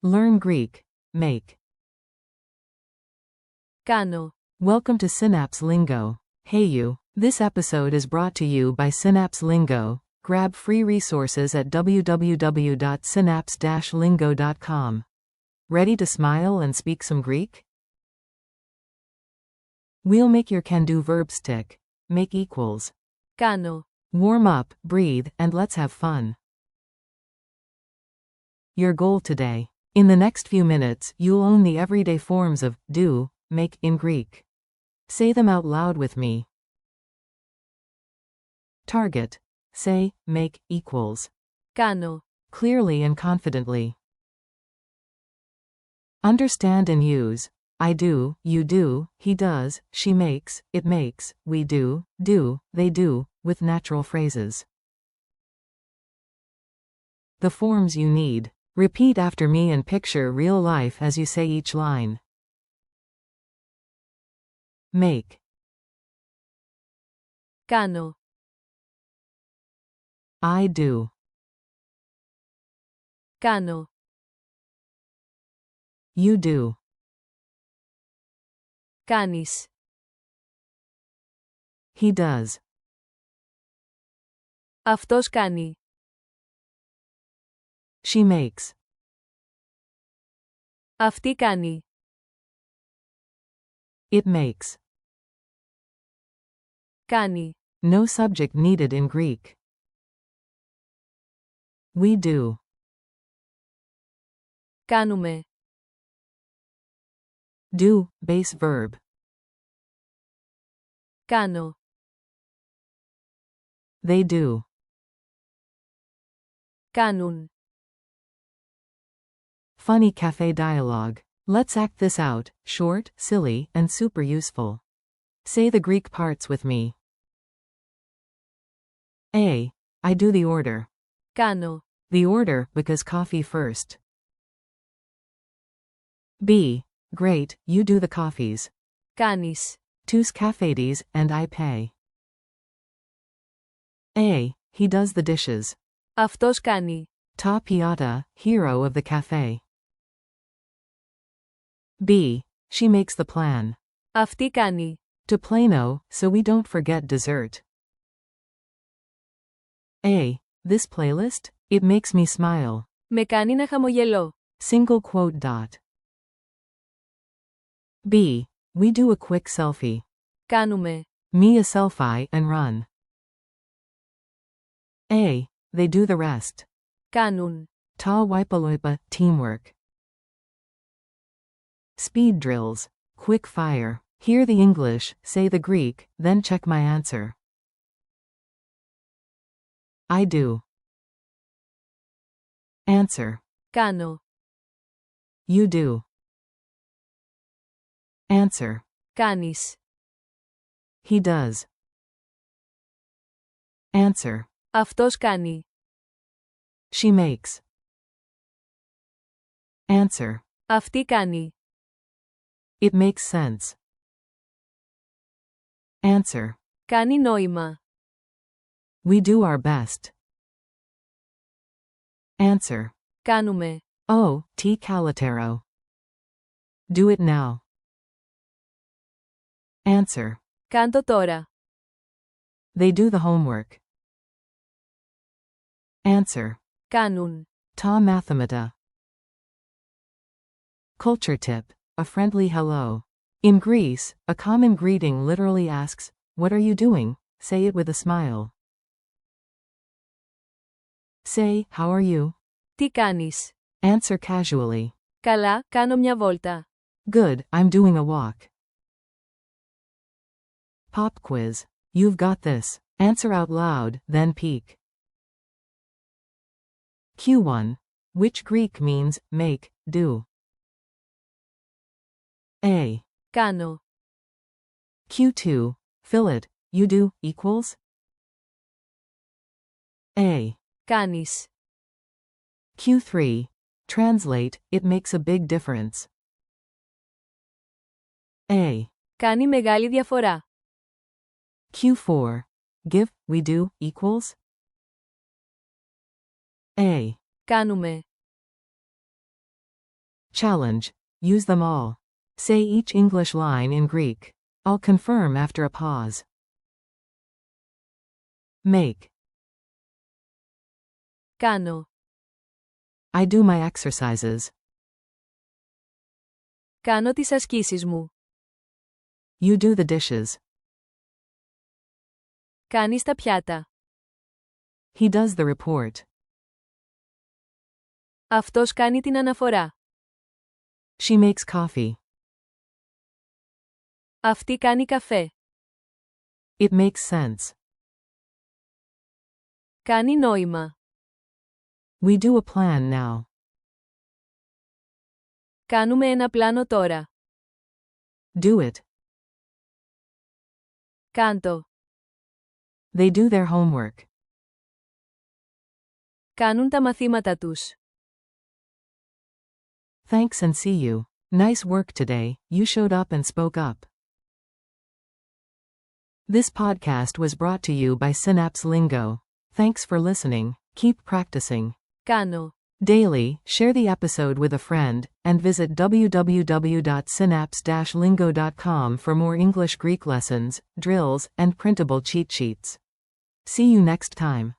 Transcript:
Learn Greek. Make. κάνω, Welcome to Synapse Lingo. Hey you. This episode is brought to you by Synapse Lingo. Grab free resources at www.synapse-lingo.com. Ready to smile and speak some Greek? We'll make your can-do verb stick. Make equals. κάνω, Warm up, breathe, and let's have fun. Your goal today. In the next few minutes, you'll own the everyday forms of do, make in Greek. Say them out loud with me. Target. Say, make equals. κάνω, Clearly and confidently. Understand and use. I do, you do, he does, she makes, it makes, we do, they do, with natural phrases. The forms you need. Repeat after me and picture real life as you say each line. Make. κάνω, I do. κάνω, You do. κάνεις, He does. αυτός κάνει, She makes. αυτή κάνει, It makes. κάνει, No subject needed in Greek. We do. κάνουμε, Do, base verb. κάνω, They do. κάνουν, Funny cafe dialogue. Let's act this out, short, silly, and super useful. Say the Greek parts with me. A. I do the order. κάνω, The order, because coffee first. B. Great, you do the coffees. κάνεις, Tous cafetes, and I pay. A. He does the dishes. αυτός κάνει, Ta piata, hero of the cafe. B. She makes the plan. αυτή κάνει, To plano, so we don't forget dessert. A. This playlist? It makes me smile. με κάνει να χαμογελώ, Single quote dot. B. We do a quick selfie. κάνουμε, Me a selfie and run. A. They do the rest. κάνουν, Ta wipaloipa, teamwork. Speed drills. Quick fire. Hear the English, say the Greek, then check my answer. I do. Answer. κάνω, You do. Answer. κάνεις, He does. Answer. αυτός κάνει, She makes. Answer. αυτή κάνει, It makes sense. Answer. κάνει νόημα, We do our best. Answer. κάνουμε, Oh, T. Calitero. Do it now. Answer. κάντο τώρα, They do the homework. Answer. κάνουν, Ta mathemata. Culture tip. A friendly hello. In Greece, a common greeting literally asks, "What are you doing?" Say it with a smile. Say, "How are you?" τι κάνεις, Answer casually. καλά, κάνω μια βόλτα, Good, I'm doing a walk. Pop quiz. You've got this. Answer out loud, then peek. Q1. Which Greek means make, do? A. κάνω, Q2. Fill it. You do equals? A. κάνεις, Q3. Translate. It makes a big difference. A. κάνει μεγάλη διαφορά, Q4. Give, we do, equals? A. κάνουμε, Challenge. Use them all. Say each English line in Greek. I'll confirm after a pause. Make. Κάνω. I do my exercises. Κάνω τις ασκήσεις μου. You do the dishes. Κάνεις τα πιάτα. He does the report. Αυτός κάνει την αναφορά. She makes coffee. Αυτή κάνει καφέ. It makes sense. Κάνει νόημα. We do a plan now. Κάνουμε ένα πλάνο τώρα. Do it. Κάντο. They do their homework. Κάνουν τα μαθήματα τους. Thanks and see you. Nice work today, you showed up and spoke up. This podcast was brought to you by Synapse Lingo. Thanks for listening, keep practicing. Κάνω. Daily, share the episode with a friend, and visit www.synapse-lingo.com for more English Greek lessons, drills, and printable cheat sheets. See you next time.